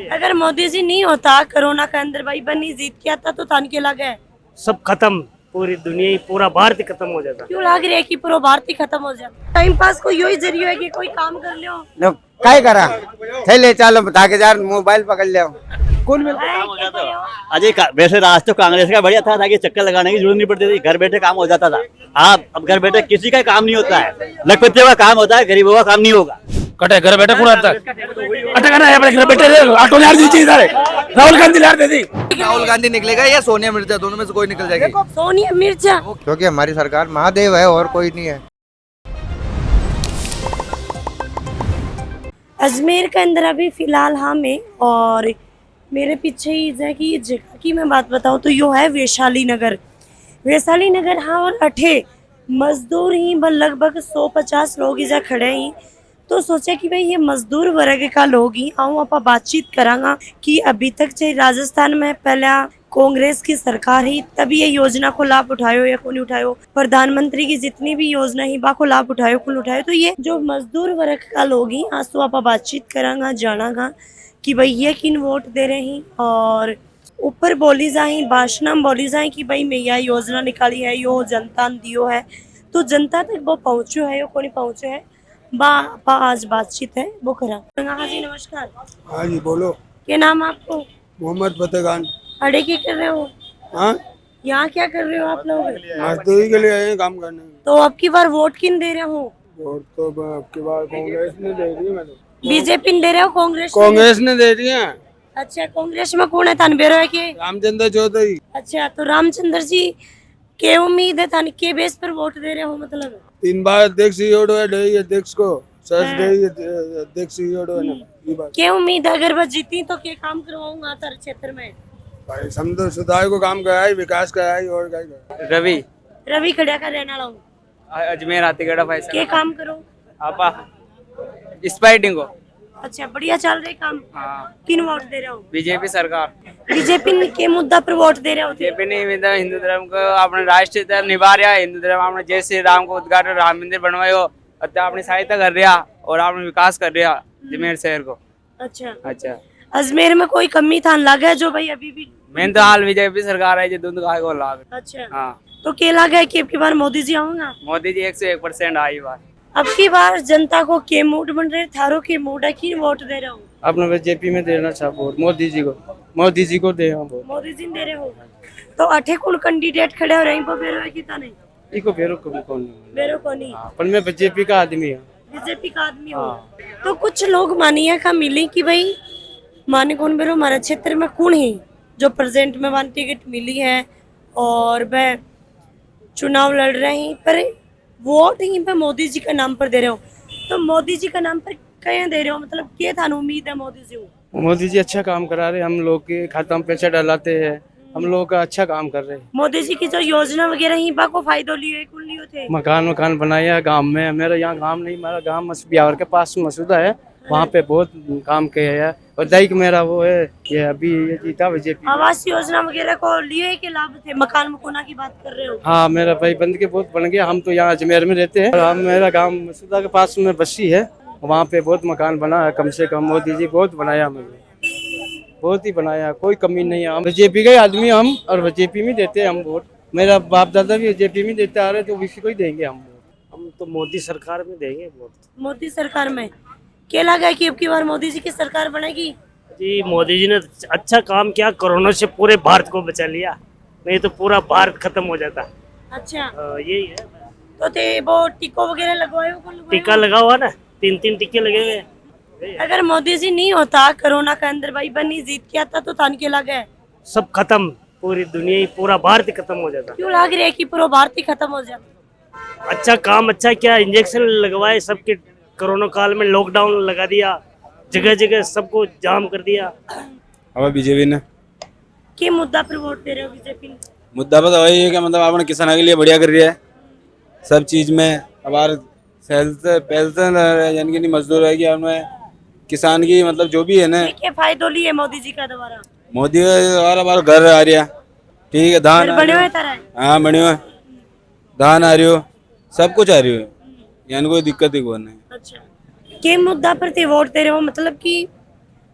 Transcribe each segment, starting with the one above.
अगर मोदी जी नहीं होता कोरोना के अंदर भाई बनी जीत के आता तो थान के लगे सब खत्म, पूरी दुनिया ही पूरा भारत ही खत्म हो जाता। क्यों लग रहा है कि पूरा भारत ही खत्म हो जाता? टाइम पास को यही जरिया है कि कोई काम कर लो। लो काय करा थैले चालो धाके जार मोबाइल पकड़ ले कौन मिला अजय वैसे राज तो कांग्रेस का बढ़िया था ताकि चक्कर लगाने की जरूरत नहीं पड़ती थी, घर बैठे काम हो जाता था। हाँ, अब घर बैठे किसी का काम नहीं होता है, लखपतियों का काम होता है, गरीबों का काम नहीं होगा। कटे घर बैठे पूरा तक अटक है अपने घर बैठे ऑटो लार दीजिए सारे राहुल गांधी लार दे दी। राहुल गांधी निकलेगा या सोनिया मिर्जा, दोनों में से कोई निकल जाएगी। सोनिया मिर्जा, क्योंकि हमारी सरकार महादेव है और कोई नहीं है। अजमेर के अंदर अभी फिलहाल हम हैं और मेरे पीछे ही है कि जगह की मैं बात बताऊं तो यो है वैशाली नगर। वैशाली नगर हाँ, और अठे मजदूर ही लगभग 150 लोग इधर खड़े ही। तो सोचा कि भाई ये मजदूर वर्ग का लोग ही आऊँ आप बातचीत करांगा कि अभी तक चाहे राजस्थान में पहला कांग्रेस की सरकार ही तभी ये योजना को लाभ उठायो या कौन उठायो, प्रधानमंत्री की जितनी भी योजना ही बा को लाभ उठायो कौन उठायो। तो ये जो मजदूर वर्ग का लोग ही आज तो आप बातचीत करांगा जानागा कि भाई ये किन वोट दे रहे हैं और ऊपर बोली जाए भाषण में बोली जाए कि भाई मैं यह योजना निकाली है यो जनता ने दियो है, तो जनता तक वो पहुँचो है यो कौन पहुँचो है बा आज बातचीत है वो करा। हाँ जी नमस्कार। हाँ जी बोलो। क्या नाम आपको? मोहम्मद फतेह खान। अड़े क्या कर रहे हो? हाँ, यहाँ क्या कर रहे हो आप लोग? मजदूरी के लिए आए हैं काम करने। तो अब की बार वोट किन दे रहे हो? वोट तो अब की बार कांग्रेस ने दे दी है। बीजेपी ने दे रहे हो कांग्रेस? कांग्रेस ने दे दी है। अच्छा, कांग्रेस में कौन है तनबेरो है के? रामचंद्र चौधरी। अच्छा, तो रामचंद्र जी के उम्मीद है तन के बेस पर वोट दे रहे हो? मतलब 3 बार अध्यक्ष योड़ो है डे अध्यक्ष को सच डे अध्यक्ष योड़ो है ना ये बात। क्या उम्मीद है अगर बस जीती तो क्या काम करवाऊंगा तर क्षेत्र में? भाई समझो सुधार को काम कराई, विकास कराई और क्या कराई। रवि खड़िया का रहना लाऊं अजमेर आतीगढ़ भाई क्या काम करो आपा स्पाइटिंग को। अच्छा, बढ़िया चल रहे काम। किन वोट दे रहे हो? बीजेपी सरकार। बीजेपी के मुद्दा पर वोट दे रहे हो? बीजेपी ने हिंदू धर्म को अपने राष्ट्रीय धर्म निभा रहा है। हिंदू धर्म आपने जय श्री राम को उद्घाटन राम मंदिर बनवायो, अपनी सहायता कर रहा और आपने विकास कर रहा अजमेर शहर को। अच्छा, अजमेर में कोई कमी था लगा जो भाई अभी भी मेन तो हाल बीजेपी सरकार है जो दूध गाय को लाभ। अच्छा हाँ, तो क्या लगा है कि अब की बार मोदी जी आऊंगा? मोदी जी 101% आई बार। अब की बार जनता को के मूड बन रहे थारो के मूड है कि वोट दे रहा हूँ? अपने बीजेपी में देना चाह वोट मोदी जी को दे वोट। मोदी जी दे रहे हो तो अठे कौन कैंडिडेट खड़े हो रहे बेरो है कि नहीं? इको बेरो कौन बेरो को नहीं, पर मैं बीजेपी का आदमी हूँ। बीजेपी का आदमी हो। तो कुछ लोग मानिया का मिली कि भाई माने कौन बेरो हमारे क्षेत्र में कौन है जो प्रेजेंट में वन टिकट मिली है और वह चुनाव लड़ रहे हैं पर वोट यहीं पे मोदी जी का नाम पर दे रहे हो। तो मोदी जी का नाम पर क्या दे रहे हो, मतलब क्या था उम्मीद है मोदी जी को? मोदी जी अच्छा काम करा रहे, हम लोग के खाता में पैसा डलाते हैं, हम लोग का अच्छा काम कर रहे हैं। मोदी जी की जो योजना वगैरह ही बा को फायदो लिए कौन लियो थे? मकान बनाया है गांव में। मेरा यहाँ गांव नहीं, मेरा गांव बिहार के पास मसूदा है, वहाँ पे बहुत काम किया है। और दाइक मेरा वो है ये अभी ये जीता बीजेपी। आवास योजना वगैरह को लिए के लाभ थे? मकान मकोना की बात कर रहे हो? हाँ, मेरा भाई बंद के बहुत बन गया। हम तो यहाँ अजमेर में रहते हैं, हम मेरा गांव मसूदा के पास में बस्ती है, वहाँ पे बहुत मकान बना है। कम से कम मोदी जी बहुत बनाया, मुझे बहुत ही बनाया, कोई कमी नहीं है। हम बीजेपी के आदमी हम और बीजेपी में देते हैं हम वोट। मेरा बाप दादा भी बीजेपी में देते आ रहे, तो इसी को ही देंगे हम वोट। हम तो मोदी सरकार में देंगे वोट। मोदी सरकार में क्या लगा है कि अब की बार मोदी जी की सरकार बनेगी? जी, मोदी जी ने अच्छा काम किया, कोरोना से पूरे भारत को बचा लिया, नहीं तो पूरा भारत खत्म हो जाता। अच्छा, यही है। तो ते वो टीको वगैरह लगवाए हो? टीका लगा हुआ ना, 3 टीके लगे हुए। अगर मोदी जी नहीं होता कोरोना के अंदर भाई बनी जीत के आता तो थान के लगे सब खत्म, पूरी दुनिया ही पूरा भारत ही खत्म हो जाता। क्यों लग रहा है कि पूरा भारत ही खत्म हो जाता? अच्छा काम अच्छा किया, इंजेक्शन लगवाए सबके, कोरोना काल में लॉकडाउन लगा दिया, जगह जगह सबको जाम कर दिया। अब बीजेपी ने क्या मुद्दा पर वोट दे रहे हो बीजेपी? मुद्दा पता वही है कि मतलब आपने किसानों के लिए बढ़िया कर रही है सब चीज में। अब पेंशन यानी कि मजदूर है कि हमें किसान की मतलब जो भी है ना, क्या फायदो लिए मोदी जी का दोबारा? मोदी हमारा घर आ रहा, ठीक है, धान बने हुए तरह? हाँ बने हुए, धान आ रही हो, सब कुछ आ रही हो, यानी कोई दिक्कत ही कोई नहीं। अच्छा, के मुद्दा पर ते वोट दे रहे हो, मतलब कि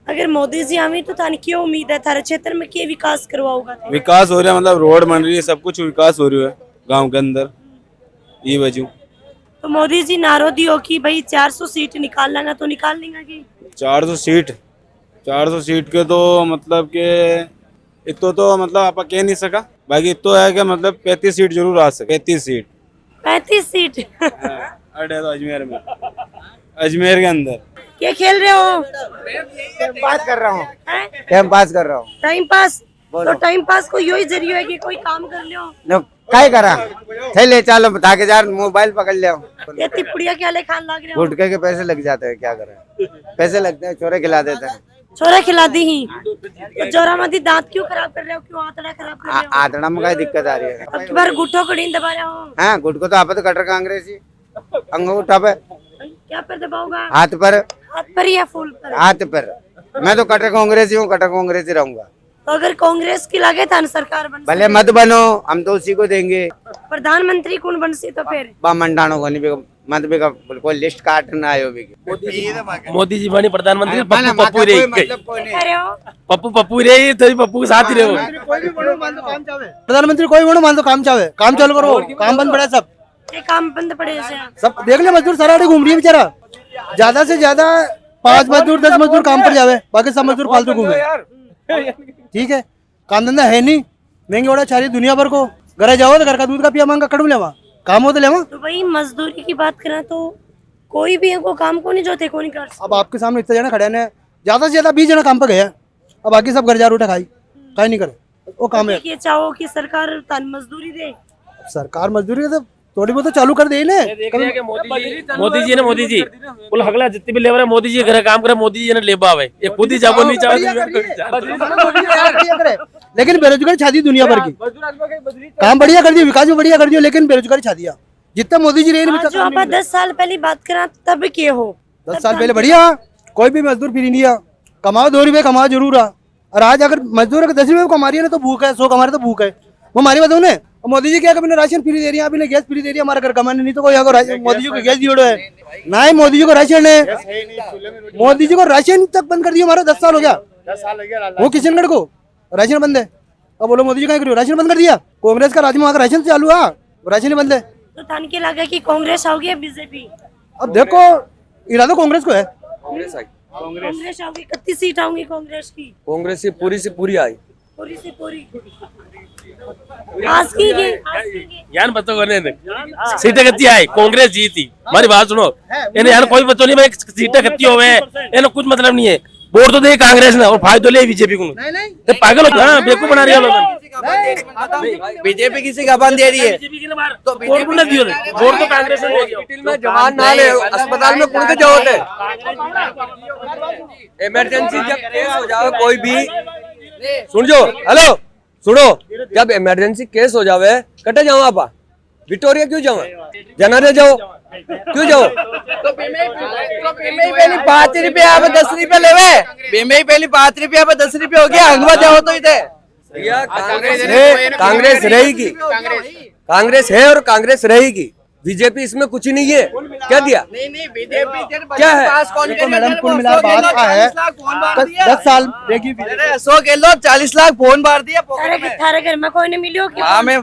अगर मोदी जी आवे तो थाने क्यों उम्मीद है थारे क्षेत्र में के विकास करवाओगा थे? विकास हो रहा है, मतलब रोड बन रही है, सब कुछ विकास हो रही है गांव के अंदर, ये वजह। तो मोदी जी नारो दियो कि भाई 400 सीट निकाल लेना, तो निकाल लेंगे कि 400 सीट के तो मतलब के इतो तो मतलब आप कह नहीं सका, बाकी इतो है कि मतलब 35 सीट जरूर आ सके। 35 सीट अरे तो अजमेर में, अजमेर के अंदर क्या खेल रहे हो? पास कर रहा हूँ, हैं? टाइम पास कर रहा हूँ। Time pass? तो टाइम पास को यही जरिया है कि कोई काम कर लो। न काय करा थैले चालो बता के यार मोबाइल पकड़ ले। ये तिपड़िया क्या ले खान लग रहे हो? गुटके के पैसे लग जाते हैं, क्या करें, पैसे लगते हैं, चोरे खिला देते हैं। छोरा खिला दी ही तो जोरामती दांत क्यों खराब कर रहे हो? क्यों आंतड़ा खराब कर रहे हो? आतड़ा में क्या दिक्कत आ रही है? अब की बार गुट्ठों को नहीं दबा रहे हो? हाँ गुटको तो आप तो कटर कांग्रेसी अंगूठा पे, क्या पर दबाओगा? हाथ पर, हाथ पर या फूल पर? हाथ पर। मैं तो कटर कांग्रेसी हूँ, कटर कांग्रेसी रहूंगा। तो अगर कांग्रेस की लगे था ना सरकार बन भले मत बनो, हम तो उसी को देंगे। प्रधानमंत्री कौन बन सी तो फिर मंडाणों को नहीं मत भी कोई लिस्ट काट ना आयो भी। मोदी जी बनी प्रधानमंत्री पप्पू पप्पू रे कह रहे हो? पप्पू रे तो पप्पू के साथ ही रहो। प्रधानमंत्री कोई बनो मान दो, काम चाहे काम चालू करो, काम बंद पड़ा सब। ये काम बंद पड़े से सब देख ले, मजदूर सारा घूम रही है बेचारा। ज्यादा से ज्यादा 5 मजदूर 10 मजदूर काम पर जावे, बाकी सब मजदूर फालतू घूमे। ठीक है, काम धंधा है नहीं, महंगी ओढ़ा छा रही दुनिया भर को। घर जाओ तो घर का दूध का पिया मांगा कड़ू लेवा, काम हो तो लेवा। तो भाई मजदूरी की बात करें तो कोई भी को काम को नहीं जोते, को नहीं कर सकता। अब आपके सामने इतने जना खड़े हैं, ज्यादा से ज्यादा 20 जना काम पे गया, अब बाकी सब घर जा उठा खाई काहे नहीं करे, वो काम है। ये चाहो कि सरकार तन मजदूरी दे, सरकार मजदूरी तो थोड़ी बहुत तो चालू कर दे ने। मोदी जी ने मोदी जी बोल हगला जितनी भी लेबर है मोदी जी घर काम करे, मोदी जी ने लेबा आवे, ये खुद ही जाबो नहीं चाहते। लेकिन बेरोजगारी छा दी दुनिया भर की, काम बढ़िया कर दिया, विकास भी बढ़िया कर दिया, लेकिन बेरोजगारी छा दिया। जितना मोदी जी रहे जो आप 10 साल पहले बात करा तब के हो, 10 साल पहले बढ़िया, कोई भी मजदूर फ्री नहीं है, कमाओ 2 रुपए कमाओ जरूर है। और आज अगर मजदूर 10 रुपए कमा रही है ना तो भूख है, 100 कमा रहे तो भूख है। वो हमारी बताओ ने, मोदी जी क्या कभी राशन फ्री दे रही है, अभी गैस फ्री दे रही है, हमारा घर कमाने नहीं तो कोई अगर मोदी जी को गैस दियो है ना ही, मोदी जी को राशन है, मोदी जी को राशन तक बंद कर दिया हमारा। 10 साल हो गया वो किशनगढ़ को राशन बंद है। अब बोलो मोदी जी क्या करियो, राशन बंद कर दिया। कांग्रेस का राज में वहाँ राशन चालू है, राशन ही बंद है। तो थान के लगा कि कांग्रेस आओगी या बीजेपी? अब देखो इरादा कांग्रेस को है, कांग्रेस आओगी। कितनी सीट आऊंगी कांग्रेस की? कांग्रेस से पूरी आई, पूरी से पूरी। आज की यान बच्चों करने सीटें कितनी आई, कांग्रेस जीती। हमारी बात सुनो, इन्हें यार कोई बच्चों नहीं भाई सीटें कितनी हो गए, इन्हें कुछ मतलब नहीं है। वोट तो दे कांग्रेस ने और फायदा ले बीजेपी को। पागल हो, हाँ बेवकूफ बना रही है। बीजेपी किसी का बंद दे रही है तो वोट को नहीं दियो, वोट तो कांग्रेस ने दिया। जवान ना ले अस्पताल में कुछ जरूरत है। इमरजेंसी जब केस हो जाए कोई भी, सुन जो हेलो सुनो, जब इमरजेंसी केस हो जावे कटे जाओ आप विक्टोरिया क्यों जाओ, जनरे जाओ क्यों जाओ? तो पहले 5 रुपया 10 रुपया लेवे, बीमे पहले 5 रुपया 10 रुपया हो गया, हंगवा जाओ तो इधर कांग्रेस रहेगी, कांग्रेस है और कांग्रेस रहेगी। बीजेपी इसमें कुछ नहीं है। क्या दिया? नहीं बीजेपी क्या है मैडम, कुल मिला बात का है 10 साल देगी 100 के लोग 40 लाख फोन मार दिया। थारे घर में कोई नहीं मिलियो कि? हाँ मैं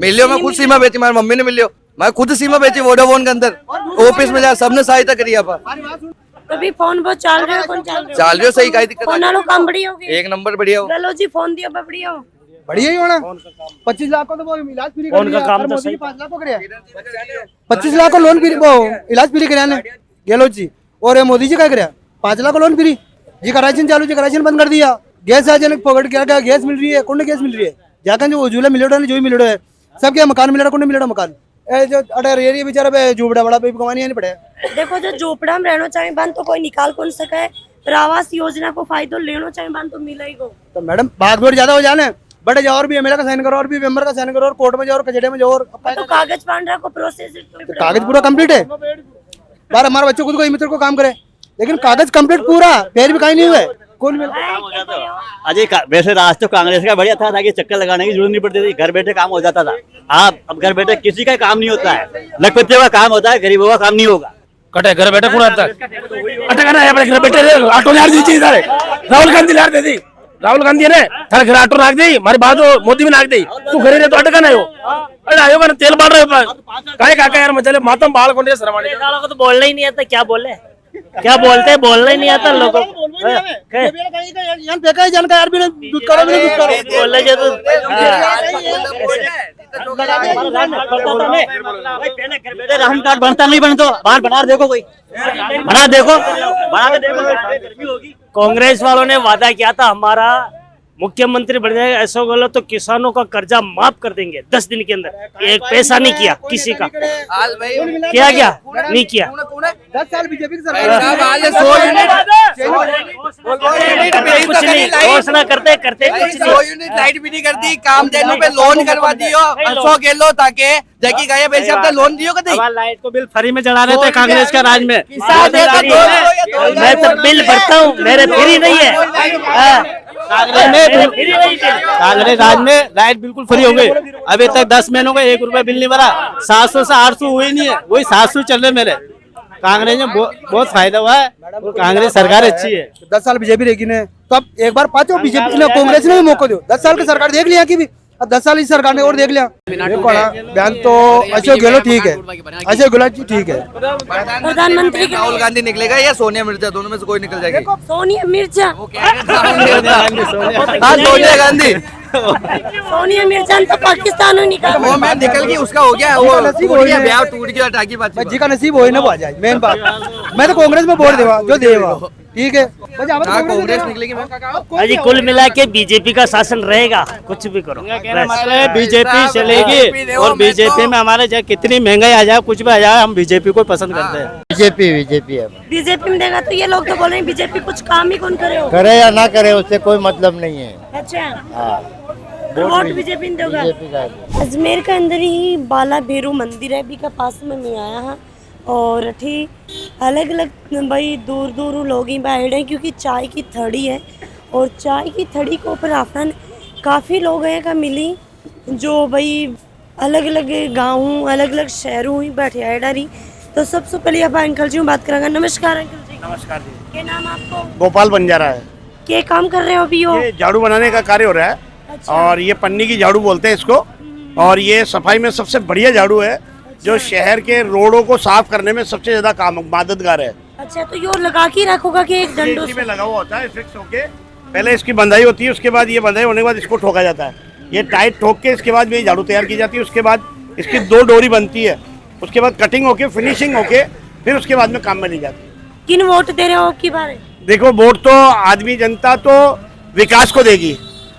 मिलियो, मैं खुद सीमा बेची, हमारी मम्मी ने मिलियो, मैं खुद सीमा बेची वोडाफोन के अंदर ऑफिस में जा, सबने सहायता करी। अभी फोन बहुत चल रहे हो, कौन चल रहे हो? चल रही हो सही, कहीं दिक्कत फोन वालों काम बढ़िया होगी, एक नंबर बढ़िया हो। लो जी फोन दिया बढ़िया हो, बढ़िया ही होना। 25 लाख को तो वो इलाज फ्री कर दिया, और मोदी जी 5 लाख को कराया, 25 लाख को लोन फ्री, वो इलाज फ्री कराया ने गहलोत जी, और मोदी जी क्या कराया 5 लाख को लोन फ्री जी का राशन चालू, जी का राशन बंद कर दिया। गैस अचानक पकड़ क्या क्या गैस मिल रही है, कौन गैस मिल रही है, जाकर जो उज्ज्वला मिल रहा है, जो भी मिल रहा है, सब क्या मकान मिल रहा है, कौन मिल रहा मकान, जो अटर ये बेचारा पे झोपड़ा बड़ा पे कमानी नहीं पड़े। देखो जो झोपड़ा में रहना चाहे बन तो कोई निकाल कौन सका है, पर आवास योजना को फायदा लेना चाहे बन तो मिला ही को। तो मैडम भागदौड़ ज्यादा हो जाने, बड़े जाओ और भी एमएलए का साइन करो, और भी मेंबर का साइन करो, और कोर्ट में जाओ और कचहरी में जाओ, और तो कागज पान रहा को प्रोसेस तो कागज पूरा कंप्लीट है। बार हमारे बच्चों खुद को मित्र को काम करे, लेकिन कागज कंप्लीट पूरा फिर भी कहीं नहीं हुए। कौन मिला अजय वैसे राज तो कांग्रेस का बढ़िया था, ताकि चक्कर लगाने की जरूरत नहीं पड़ती थी, घर बैठे काम हो जाता था। अब घर बैठे किसी का काम नहीं होता है, लखपतियों का काम होता है, गरीबों का काम नहीं होगा। कटे घर बैठे कौन आता अटका ना अपने घर बैठे ऑटो लाड़ दीजिए सारे राहुल गांधी लाड़ दे दी राहुल गांधी ने थारे घर ऑटो नाक दी हमारी बात मोदी भी नाक दी तू घरे रहे तो अटका ना हो अरे आयो का तेल बांट रहे काहे काका यार मचले मातम बाल को ने शर्माने को तो बोलना ही नहीं आता, क्या बोले क्या बोलते हैं, बोलना ही नहीं आता लोगों को। बोले जो तो राशन कार्ड बनता नहीं बन तो बाहर बना देखो कोई बना देखो बना के देखो। कांग्रेस वालों ने वादा किया था हमारा मुख्यमंत्री बन जाएगा, ऐसा बोला तो किसानों का कर्जा माफ कर देंगे 10 दिन के अंदर। एक पैसा नहीं किया किसी का, किया क्या नहीं किया। 10 साल बीजेपी की कुछ नहीं, घोषणा करते करते कुछ नहीं। यूनिट लाइट भी नहीं करती, काम देने पे लोन करवा दियो 100 के लो ताकि जकी गए पैसे अब लोन दियो कभी लाइट को बिल फ्री में चढ़ा रहे थे कांग्रेस का राज में। मैं तो बिल भरता हूँ, मेरे फ्री नहीं है। कांग्रेस राज में लाइट बिल्कुल फ्री हो गई। अभी तक 10 महीनों का 1 रुपया बिल नहीं भरा। 700 से 800 हुए नहीं है, वही 700 चल रहे मेरे। कांग्रेस में बहुत फायदा हुआ है और कांग्रेस सरकार अच्छी है। 10 साल बीजेपी रहेगी ने तो अब एक बार पाँचों बीजेपी ने कांग्रेस ने भी मौका दो। 10 साल की सरकार देख लिया की भी, अब 10 साल की सरकार ने और देख लिया। देखो ना बयान तो अशोक गहलोत ठीक है, अशोक गहलोत जी ठीक है। प्रधानमंत्री राहुल गांधी निकलेगा या सोनिया मिर्जा, दोनों में से कोई निकल जाएगी। सोनिया मिर्जा, हाँ सोनिया गांधी, सोनिया मिर्जा ने तो पाकिस्तान में निकाला। वो मैम निकल गई, उसका हो गया, वो टूट गया, ब्याह टूट गया, टाकी बात जी का नसीब हो ना वो आ जाए। मेन बात मैं तो कांग्रेस में वोट देवा जो देवा ठीक है। कांग्रेस निकलेगी अजी कुल मिला के बीजेपी का शासन रहेगा, कुछ भी करो। बीजेपी चलेगी और बीजेपी में हमारे चाहे कितनी महंगाई आ जाए कुछ भी आ जाए हम बीजेपी को पसंद करते हैं। बीजेपी है। बीजेपी में देगा तो ये लोग तो बोल रहे हैं बीजेपी कुछ काम ही कौन करे हो। करे या ना करे उससे कोई मतलब नहीं है। अच्छा वोट बीजेपी ने देगा। अजमेर के अंदर ही बाला भैरू मंदिर है, अभी का पास में मैं आया हाँ और अठी अलग अलग भाई दूर दूर लोग ही बैठे हैं क्योंकि चाय की थड़ी है और चाय की थड़ी के ऊपर आफन काफ़ी लोग हैं का मिली जो भाई अलग अलग गाँव अलग अलग शहरों ही बैठे आए डारी। तो सबसे पहले आप अंकल जी बात करेंगे। नमस्कार अंकल जी। नमस्कार जी। क्या नाम आपको? गोपाल बंजारा है। क्या काम कर रहे हो अभी? हो ये झाड़ू बनाने का कार्य हो रहा है। अच्छा। और ये पन्नी की झाड़ू बोलते हैं इसको और ये सफाई में सबसे बढ़िया झाड़ू है जो शहर के रोडों को साफ करने में सबसे ज्यादा काम मददगार है। अच्छा तो यो लगा के रखोगा कि एक डंडों में लगा हुआ होता है फिक्स होके, पहले इसकी बंधाई होती है, उसके बाद ये बंधाई होने के बाद इसको ठोका जाता है। ये टाइट ठोक के इसके बाद ये झाड़ू तैयार की जाती है। उसके बाद इसकी 2 डोरी बनती है, उसके बाद कटिंग होके फिनिशिंग होके फिर उसके बाद में काम में ली जाती है। किन वोट दे रहे हो आपकी बारे? देखो वोट तो आदमी जनता तो विकास को देगी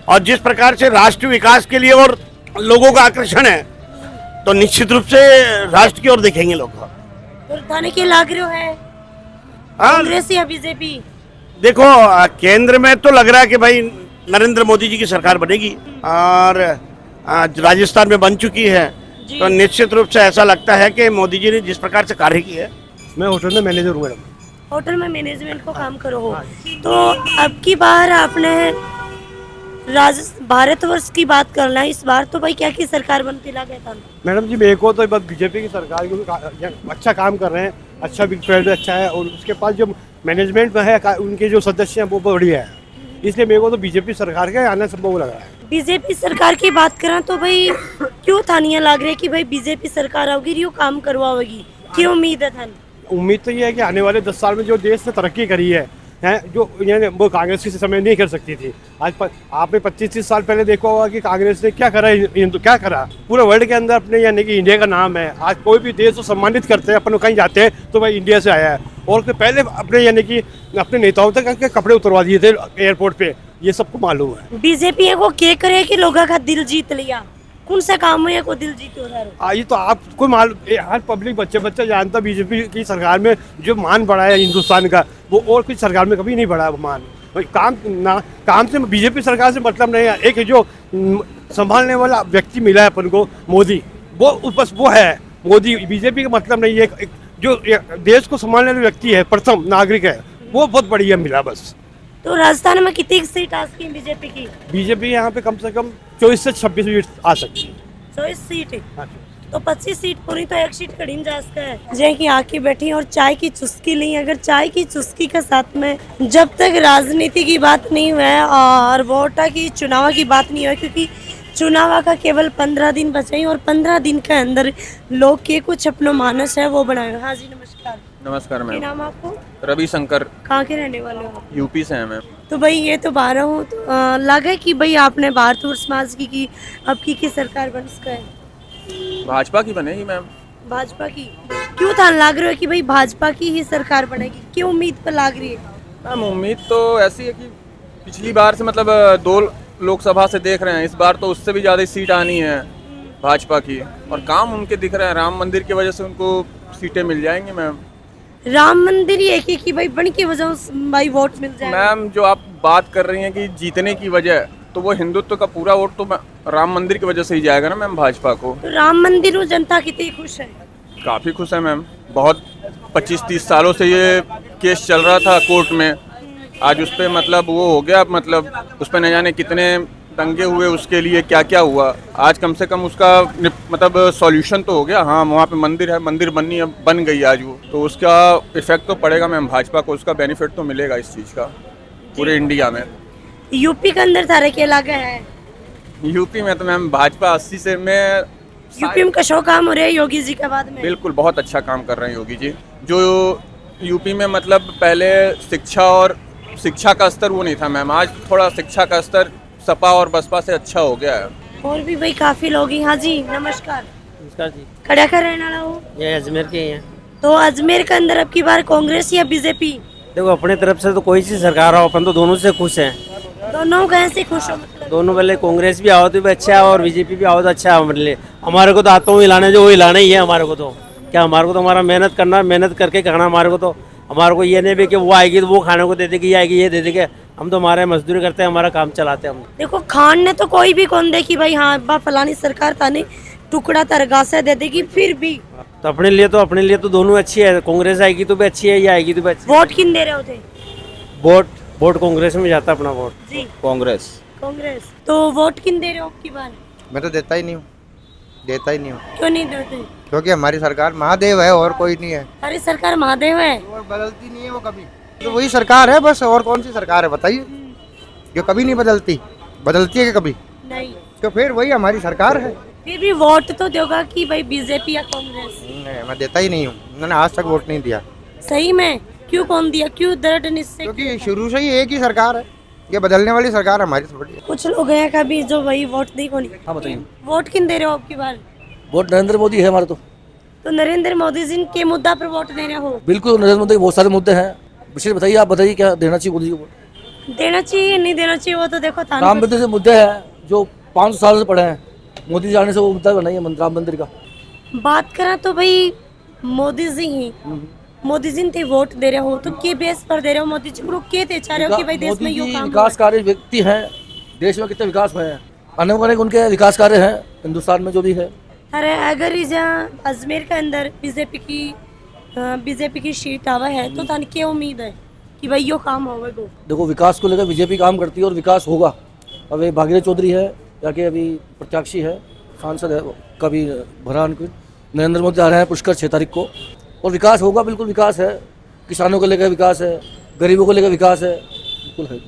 और जिस प्रकार से राष्ट्र विकास के लिए और लोगों का आकर्षण है तो निश्चित रूप से राष्ट्र की ओर देखेंगे लोग। तो थाने के लाग रहे हो है कांग्रेस या बीजेपी? देखो केंद्र में तो लग रहा है कि भाई नरेंद्र मोदी जी की सरकार बनेगी और राजस्थान में बन चुकी है तो निश्चित रूप से ऐसा लगता है कि मोदी जी ने जिस प्रकार से कार्य किया है। मैं होटल में मैनेजर हूँ मैडम। होटल में मैनेजमेंट को काम करो हो तो अब की बार आपने भारतवर्ष की बात करना है, इस बार तो भाई क्या की सरकार बनती लगे था? मैडम जी मेरे को तो बस बीजेपी की सरकार क्योंकि अच्छा काम कर रहे हैं, अच्छा बिग फील्ड अच्छा है और उसके पास जो मैनेजमेंट में है उनके जो सदस्य हैं वो बढ़िया है, इसलिए मेरे को तो बीजेपी सरकार का आना संभव लग रहा है। बीजेपी सरकार की बात करें तो भाई क्यों थानिया लग रही है कि भाई बीजेपी सरकार आओगी यो काम करवाएगी, क्यों उम्मीद है थानी? उम्मीद तो ये है कि आने वाले 10 साल में जो देश ने तरक्की करी है जो वो कांग्रेस के समय नहीं कर सकती थी। आज आपने 25-30 साल पहले देखा होगा कि कांग्रेस ने क्या करा, क्या करा पूरे वर्ल्ड के अंदर अपने, यानी कि इंडिया का नाम है। आज कोई भी देश को सम्मानित करते हैं, अपन कहीं जाते हैं तो भाई इंडिया से आया है और पहले अपने यानी कि अपने नेताओं तक कपड़े उतरवा दिए थे एयरपोर्ट पे, ये सबको मालूम है। बीजेपी को क्या करे कि लोगों का दिल जीत लिया, कौन सा काम है को दिल जीते हो? ये तो आपको मालूम, हर पब्लिक बच्चे जानता बीजेपी की सरकार में जो मान बढ़ा है हिंदुस्तान का वो और किसी सरकार में कभी नहीं बढ़ा है मान। काम से बीजेपी सरकार से मतलब नहीं है। एक जो संभालने वाला व्यक्ति मिला है अपन को मोदी, वो बस वो है मोदी। बीजेपी का मतलब नहीं है, जो देश को संभालने वाला व्यक्ति है प्रथम नागरिक है वो बहुत बढ़िया मिला बस। तो राजस्थान में कितनी सीट आ सकती है बीजेपी की? बीजेपी यहाँ पे कम से कम 24 से 26 सीट आ सकती है। 24 सीट तो 25 सीट पूरी तो एक सीट कड़ी जा सका है जे की आके बैठी और चाय की चुस्की ली। अगर चाय की चुस्की के साथ में जब तक राजनीति की बात नहीं हुआ और वोटा की चुनाव की बात नहीं हुआ, क्योंकि चुनाव का केवल 15 दिन बचे हैं और 15 दिन के अंदर लोग के कुछ अपना मानस है वो बनाएगा। हाँ जी नमस्कार। नमस्कार क्या मैम। नाम आपको? रवि शंकर। कहाँ के रहने वाले हो? यूपी से हैं मैम। तो भाई ये तो 12 हूँ तो लगा कि भाई आपने भारत और समाज की अब की सरकार बन सका है? भाजपा की बनेगी मैम। भाजपा की क्यों था लग रहा है कि भाई भाजपा की ही सरकार बनेगी? क्यों उम्मीद पर लग रही है? मैम उम्मीद तो ऐसी है कि पिछली बार से मतलब 2 लोकसभा से देख रहे हैं, इस बार तो उससे भी ज़्यादा सीट आनी है भाजपा की, और काम उनके दिख रहे हैं। राम मंदिर की वजह से उनको सीटें मिल जाएंगी मैम। राम मंदिर ही एक की भाई बन की वजह से भाई वोट मिल जाए। मैम जो आप बात कर रही हैं कि जीतने की वजह, तो वो हिंदुत्व का पूरा वोट तो राम मंदिर की वजह से ही जाएगा ना मैम भाजपा को। तो राम मंदिर में जनता कितनी खुश है? काफ़ी खुश है मैम। बहुत 25-30 सालों से ये केस चल रहा था कोर्ट में, आज उस पर मतलब वो हो गया, मतलब उस पर न जाने कितने दंगे हुए, उसके लिए क्या क्या हुआ। आज कम से कम उसका मतलब सॉल्यूशन तो हो गया। हाँ वहाँ पे मंदिर है, मंदिर बननी है, बन गई आज वो, तो उसका इफेक्ट तो पड़ेगा मैम भाजपा को, उसका बेनिफिट तो मिलेगा इस चीज़ का पूरे इंडिया में। यूपी के अंदर सारे क्या लगा है? यूपी में तो मैम भाजपा 80 से में यूपी में कशो काम हो रहा है योगी जी के बाद में। बिल्कुल बहुत अच्छा काम कर रहे हैं योगी जी। जो यूपी में मतलब पहले शिक्षा का स्तर वो नहीं था मैम, आज थोड़ा शिक्षा का स्तर सपा और बसपा से अच्छा हो गया है। और भी भाई काफी लोग हैं। हाँ जी नमस्कार। नमस्कार जी। खड़ा कर रहने वाला हूँ। ये अजमेर के ही हैं। तो अजमेर के अंदर अब की बार कांग्रेस या बीजेपी? देखो अपने तरफ से तो कोई सी सरकार हो, अपन तो दोनों से खुश हैं। दोनों कहीं से खुश हो? मतलब दोनों पहले कांग्रेस भी आओ तो भी अच्छा है और बीजेपी भी आओ तो अच्छा है हमारे लिए। हमारे को तो हाथों में हिलाने जो वो हिलाना ही है हमारे को। तो क्या हमारे को तो हमारा मेहनत करना, मेहनत करके खाना। हमारे को ये नहीं भी कि वो आएगी तो वो खाने को दे देगी, ये आएगी ये दे देगी। हम तो हमारे मजदूरी करते हैं, हमारा काम चलाते हैं हम। देखो खान ने तो कोई भी कौन दे कि भाई हाँ बा फलानी सरकार थाने टुकड़ा तरगासा दे देगी, फिर भी तो अपने लिए तो दोनों अच्छी है। कांग्रेस आएगी तो भी अच्छी है, ये आएगी तो भी अच्छी। वोट किन दे रहे होते? वोट कांग्रेस में जाता अपना वोट जी। कांग्रेस। तो वोट किन दे रहे हो आपकी बार? मैं तो देता ही नहीं हूँ। क्यों नहीं देते? क्योंकि हमारी सरकार महादेव है और कोई नहीं है। हमारी सरकार महादेव है और बदलती नहीं है वो कभी, तो वही सरकार है बस। और कौन सी सरकार है बताइए जो कभी नहीं बदलती? बदलती है कि कभी? नहीं। तो फिर वही हमारी सरकार है। फिर भी वोट तो देगा कि भाई बीजेपी या कांग्रेस? नहीं मैं देता ही नहीं हूँ, मैंने आज तक वोट नहीं दिया। सही में? क्यों कौन दिया? क्यों दर्द निश्चय? क्योंकि शुरू से ही एक ही सरकार है, ये बदलने वाली सरकार हमारी थोड़ी है। कुछ लोग हैं कभी जो वही वोट दी को नहीं। हाँ बताइए। वोट किन दे रहे हो आपकी बार? वोट नरेंद्र मोदी है हमारे। तो नरेंद्र मोदी जी के मुद्दा पर वोट दे रहे हो? बिल्कुल नरेंद्र मोदी के बहुत सारे मुद्दे हैं। विशेष बताइए, आप बताइए क्या देना चाहिए मोदी को? देना चाहिए नहीं देना चाहिए वो तो देखो राम मंदिर से मुद्दे हैं जो 500 साल से पड़े हैं, मोदी जी आने से वो मुद्दा बनाइए राम मंदिर का। बात करा तो भाई मोदी जी ही मोदी जी ने वोट दे रहे हो तो के बेस पर दे रहे हो? मोदी जी को के ते चाह रहे हो कि भाई देश में यो काम विकासकारी व्यक्ति हैं, देश में कितने विकास हुए हैं, अनेक उनके विकास कार्य हैं हिंदुस्तान में जो भी है। अरे अगर अजमेर के अंदर बीजेपी की सीट आवा है तो तन क्या उम्मीद है कि भाई यो काम होगा? देखो विकास को लेकर बीजेपी काम करती है और विकास होगा। अब ये भागीरथ चौधरी है जाके अभी प्रत्याशी है, सांसद है कभी भरान, नरेंद्र मोदी आ रहे हैं पुष्कर 6 तारीख को, और विकास होगा। बिल्कुल विकास है, किसानों को लेकर विकास है, गरीबों को लेकर विकास है, बिल्कुल है।